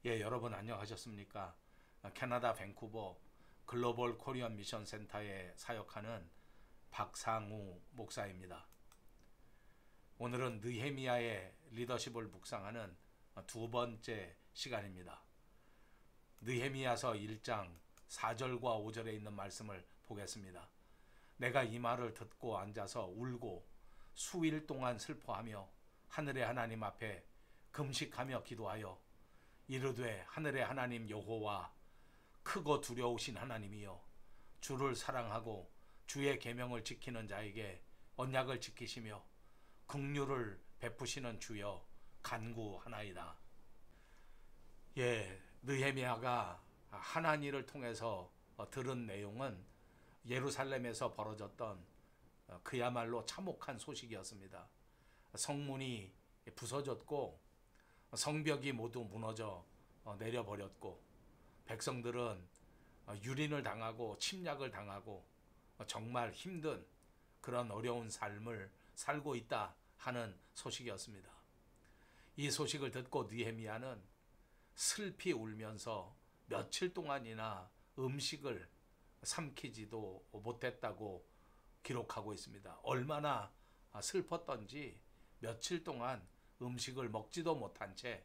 예, 여러분 안녕하셨습니까? 캐나다 밴쿠버 글로벌 코리안 미션 센터에 사역하는 박상우 목사입니다. 오늘은 느헤미야의 리더십을 묵상하는 두 번째 시간입니다. 느헤미야서 1장 4절과 5절에 있는 말씀을 보겠습니다. 내가 이 말을 듣고 앉아서 울고 수일 동안 슬퍼하며 하늘의 하나님 앞에 금식하며 기도하여 이르되 하늘의 하나님 여호와 크고 두려우신 하나님이여 주를 사랑하고 주의 계명을 지키는 자에게 언약을 지키시며 긍휼을 베푸시는 주여 간구하나이다. 예, 느헤미야가 하나니를 통해서 들은 내용은 예루살렘에서 벌어졌던 그야말로 참혹한 소식이었습니다. 성문이 부서졌고 성벽이 모두 무너져 내려버렸고 백성들은 유린을 당하고 침략을 당하고 정말 힘든 그런 어려운 삶을 살고 있다 하는 소식이었습니다. 이 소식을 듣고 느헤미야는 슬피 울면서 며칠 동안이나 음식을 삼키지도 못했다고 기록하고 있습니다. 얼마나 슬펐던지 며칠 동안 음식을 먹지도 못한 채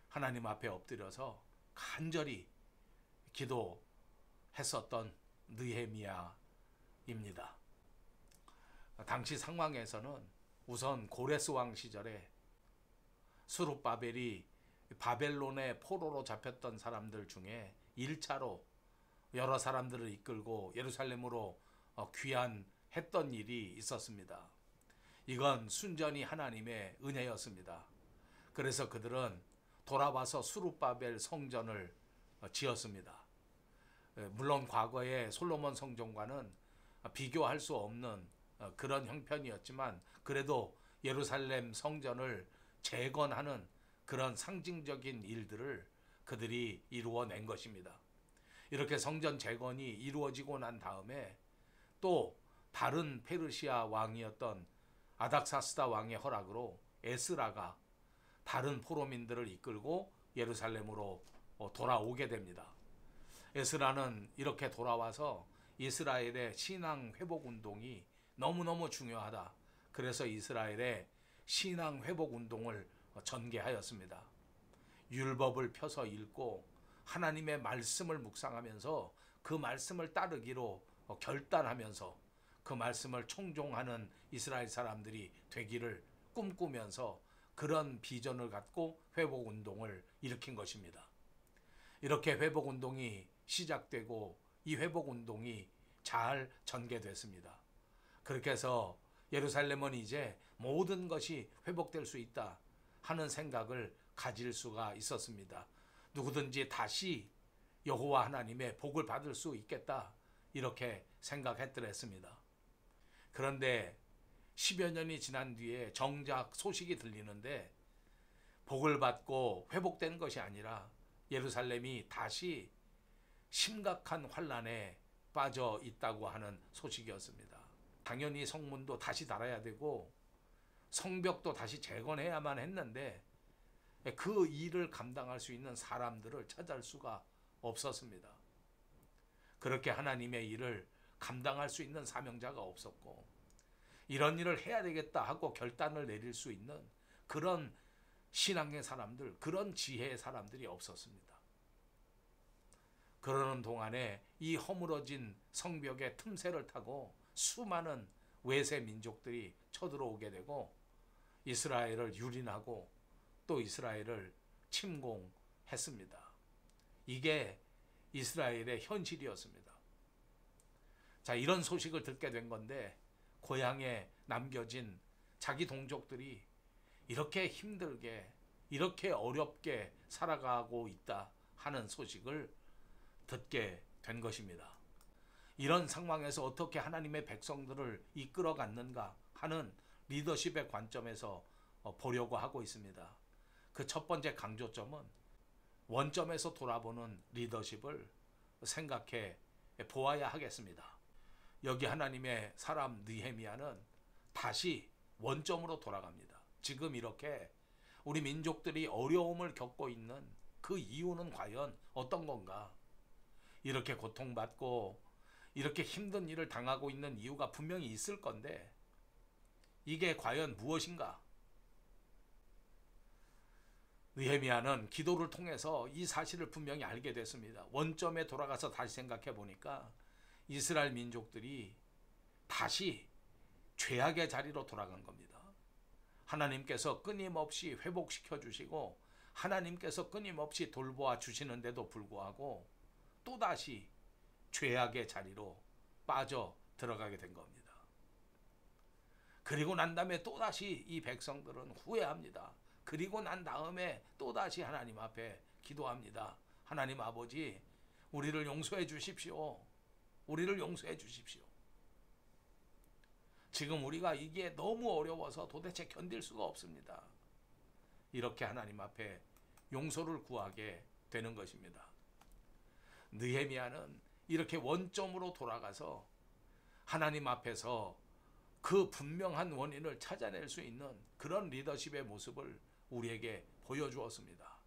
하나님 앞에 엎드려서 간절히 기도했었던 느헤미야입니다. 당시 상황에서는 우선 고레스 왕 시절에 스룹바벨이 바벨론의 포로로 잡혔던 사람들 중에 1차로 여러 사람들을 이끌고 예루살렘으로 귀환했던 일이 있었습니다. 이건 순전히 하나님의 은혜였습니다. 그래서 그들은 돌아와서 수룹바벨 성전을 지었습니다. 물론 과거의 솔로몬 성전과는 비교할 수 없는 그런 형편이었지만 그래도 예루살렘 성전을 재건하는 그런 상징적인 일들을 그들이 이루어낸 것입니다. 이렇게 성전 재건이 이루어지고 난 다음에 또 다른 페르시아 왕이었던 아닥사스다 왕의 허락으로 에스라가 다른 포로민들을 이끌고 예루살렘으로 돌아오게 됩니다. 에스라는 이렇게 돌아와서 이스라엘의 신앙 회복 운동이 너무너무 중요하다. 그래서 이스라엘의 신앙 회복 운동을 전개하였습니다. 율법을 펴서 읽고 하나님의 말씀을 묵상하면서 그 말씀을 따르기로 결단하면서 그 말씀을 청종하는 이스라엘 사람들이 되기를 꿈꾸면서 그런 비전을 갖고 회복 운동을 일으킨 것입니다. 이렇게 회복 운동이 시작되고 이 회복 운동이 잘 전개됐습니다. 그렇게 해서 예루살렘은 이제 모든 것이 회복될 수 있다 하는 생각을 가질 수가 있었습니다. 누구든지 다시 여호와 하나님의 복을 받을 수 있겠다 이렇게 생각했더랬습니다. 그런데 10여 년이 지난 뒤에 정작 소식이 들리는데 복을 받고 회복된 것이 아니라 예루살렘이 다시 심각한 환란에 빠져 있다고 하는 소식이었습니다. 당연히 성문도 다시 달아야 되고 성벽도 다시 재건해야만 했는데 그 일을 감당할 수 있는 사람들을 찾을 수가 없었습니다. 그렇게 하나님의 일을 감당할 수 있는 사명자가 없었고 이런 일을 해야 되겠다 하고 결단을 내릴 수 있는 그런 신앙의 사람들, 그런 지혜의 사람들이 없었습니다. 그러는 동안에 이 허물어진 성벽의 틈새를 타고 수많은 외세 민족들이 쳐들어오게 되고 이스라엘을 유린하고 또 이스라엘을 침공했습니다. 이게 이스라엘의 현실이었습니다. 자, 이런 소식을 듣게 된 건데 고향에 남겨진 자기 동족들이 이렇게 힘들게 이렇게 어렵게 살아가고 있다 하는 소식을 듣게 된 것입니다. 이런 상황에서 어떻게 하나님의 백성들을 이끌어 갔는가 하는 리더십의 관점에서 보려고 하고 있습니다. 그 첫 번째 강조점은 원점에서 돌아보는 리더십을 생각해 보아야 하겠습니다. 여기 하나님의 사람 느헤미야는 다시 원점으로 돌아갑니다. 지금 이렇게 우리 민족들이 어려움을 겪고 있는 그 이유는 과연 어떤 건가? 이렇게 고통받고 이렇게 힘든 일을 당하고 있는 이유가 분명히 있을 건데 이게 과연 무엇인가? 느헤미야는 기도를 통해서 이 사실을 분명히 알게 됐습니다. 원점에 돌아가서 다시 생각해 보니까 이스라엘 민족들이 다시 죄악의 자리로 돌아간 겁니다. 하나님께서 끊임없이 회복시켜 주시고 하나님께서 끊임없이 돌보아 주시는데도 불구하고 또다시 죄악의 자리로 빠져 들어가게 된 겁니다. 그리고 난 다음에 또다시 이 백성들은 후회합니다. 그리고 난 다음에 또다시 하나님 앞에 기도합니다. 하나님 아버지, 우리를 용서해 주십시오. 우리를 용서해 주십시오. 지금 우리가 이게 너무 어려워서 도대체 견딜 수가 없습니다. 이렇게 하나님 앞에 용서를 구하게 되는 것입니다. 느헤미야는 이렇게 원점으로 돌아가서 하나님 앞에서 그 분명한 원인을 찾아낼 수 있는 그런 리더십의 모습을 우리에게 보여주었습니다.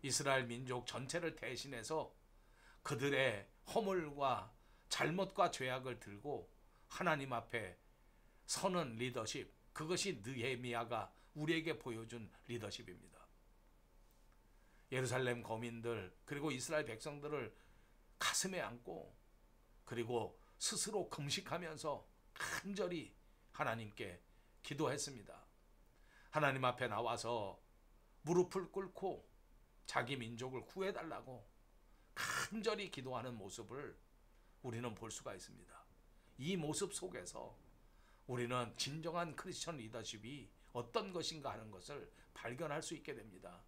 이스라엘 민족 전체를 대신해서 그들의 허물과 잘못과 죄악을 들고 하나님 앞에 서는 리더십, 그것이 느헤미야가 우리에게 보여준 리더십입니다. 예루살렘 거민들 그리고 이스라엘 백성들을 가슴에 안고 그리고 스스로 금식하면서 간절히 하나님께 기도했습니다. 하나님 앞에 나와서 무릎을 꿇고 자기 민족을 구해달라고 간절히 기도하는 모습을 우리는 볼 수가 있습니다. 이 모습 속에서 우리는 진정한 크리스천 리더십이 어떤 것인가 하는 것을 발견할 수 있게 됩니다.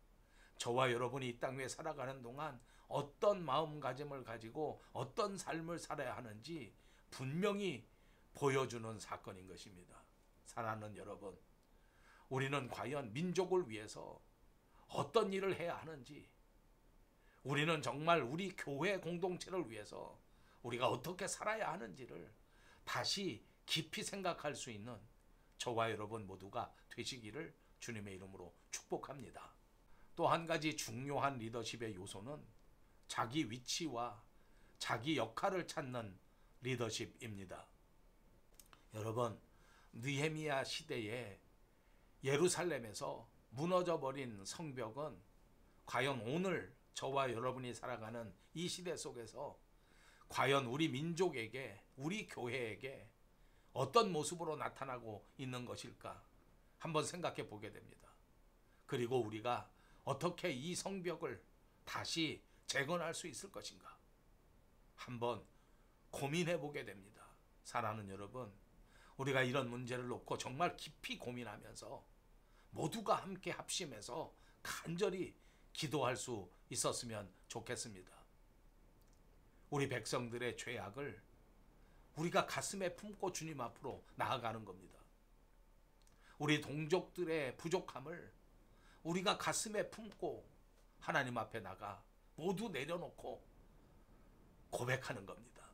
저와 여러분이 이 땅 위에 살아가는 동안 어떤 마음가짐을 가지고 어떤 삶을 살아야 하는지 분명히 보여주는 사건인 것입니다. 사랑하는 여러분, 우리는 과연 민족을 위해서 어떤 일을 해야 하는지, 우리는 정말 우리 교회 공동체를 위해서 우리가 어떻게 살아야 하는지를 다시 깊이 생각할 수 있는 저와 여러분 모두가 되시기를 주님의 이름으로 축복합니다. 또 한 가지 중요한 리더십의 요소는 자기 위치와 자기 역할을 찾는 리더십입니다. 여러분, 느헤미야 시대에 예루살렘에서 무너져버린 성벽은 과연 오늘 저와 여러분이 살아가는 이 시대 속에서 과연 우리 민족에게, 우리 교회에게 어떤 모습으로 나타나고 있는 것일까 한번 생각해 보게 됩니다. 그리고 우리가 어떻게 이 성벽을 다시 재건할 수 있을 것인가 한번 고민해 보게 됩니다. 사랑하는 여러분, 우리가 이런 문제를 놓고 정말 깊이 고민하면서 모두가 함께 합심해서 간절히 기도할 수 있었으면 좋겠습니다. 우리 백성들의 죄악을 우리가 가슴에 품고 주님 앞으로 나아가는 겁니다. 우리 동족들의 부족함을 우리가 가슴에 품고 하나님 앞에 나가 모두 내려놓고 고백하는 겁니다.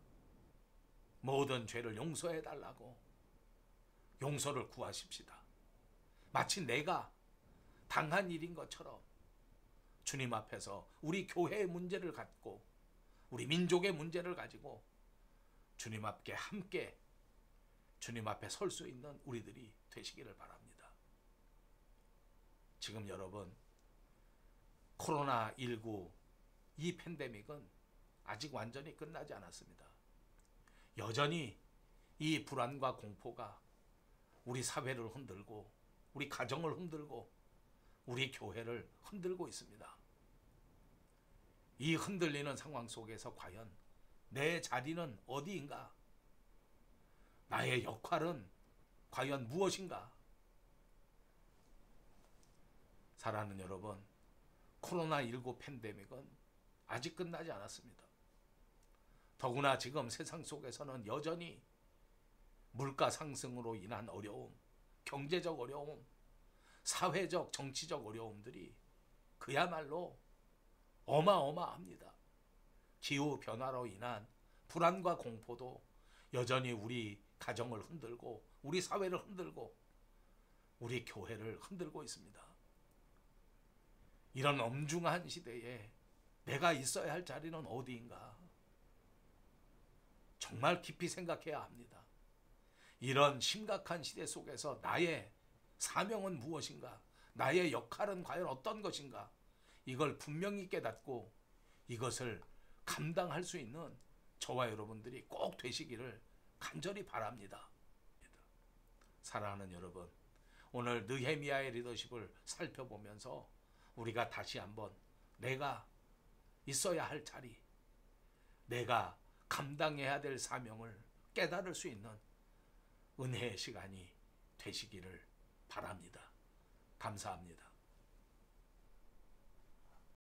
모든 죄를 용서해 달라고 용서를 구하십시다. 마치 내가 당한 일인 것처럼 주님 앞에서 우리 교회의 문제를 갖고 우리 민족의 문제를 가지고 주님 앞에 함께 주님 앞에 설 수 있는 우리들이 되시기를 바랍니다. 지금 여러분, 코로나19 이 팬데믹은 아직 완전히 끝나지 않았습니다. 여전히 이 불안과 공포가 우리 사회를 흔들고 우리 가정을 흔들고 우리 교회를 흔들고 있습니다. 이 흔들리는 상황 속에서 과연 내 자리는 어디인가? 나의 역할은 과연 무엇인가? 사랑하는 여러분, 코로나19 팬데믹은 아직 끝나지 않았습니다. 더구나 지금 세상 속에서는 여전히 물가 상승으로 인한 어려움, 경제적 어려움, 사회적, 정치적 어려움들이 그야말로 어마어마합니다. 기후변화로 인한 불안과 공포도 여전히 우리 가정을 흔들고 우리 사회를 흔들고 우리 교회를 흔들고 있습니다. 이런 엄중한 시대에 내가 있어야 할 자리는 어디인가? 정말 깊이 생각해야 합니다. 이런 심각한 시대 속에서 나의 사명은 무엇인가? 나의 역할은 과연 어떤 것인가? 이걸 분명히 깨닫고 이것을 감당할 수 있는 저와 여러분들이 꼭 되시기를 간절히 바랍니다. 사랑하는 여러분, 오늘 느헤미야의 리더십을 살펴보면서 우리가 다시 한번 내가 있어야 할 자리, 내가 감당해야 될 사명을 깨달을 수 있는 은혜의 시간이 되시기를 바랍니다. 감사합니다.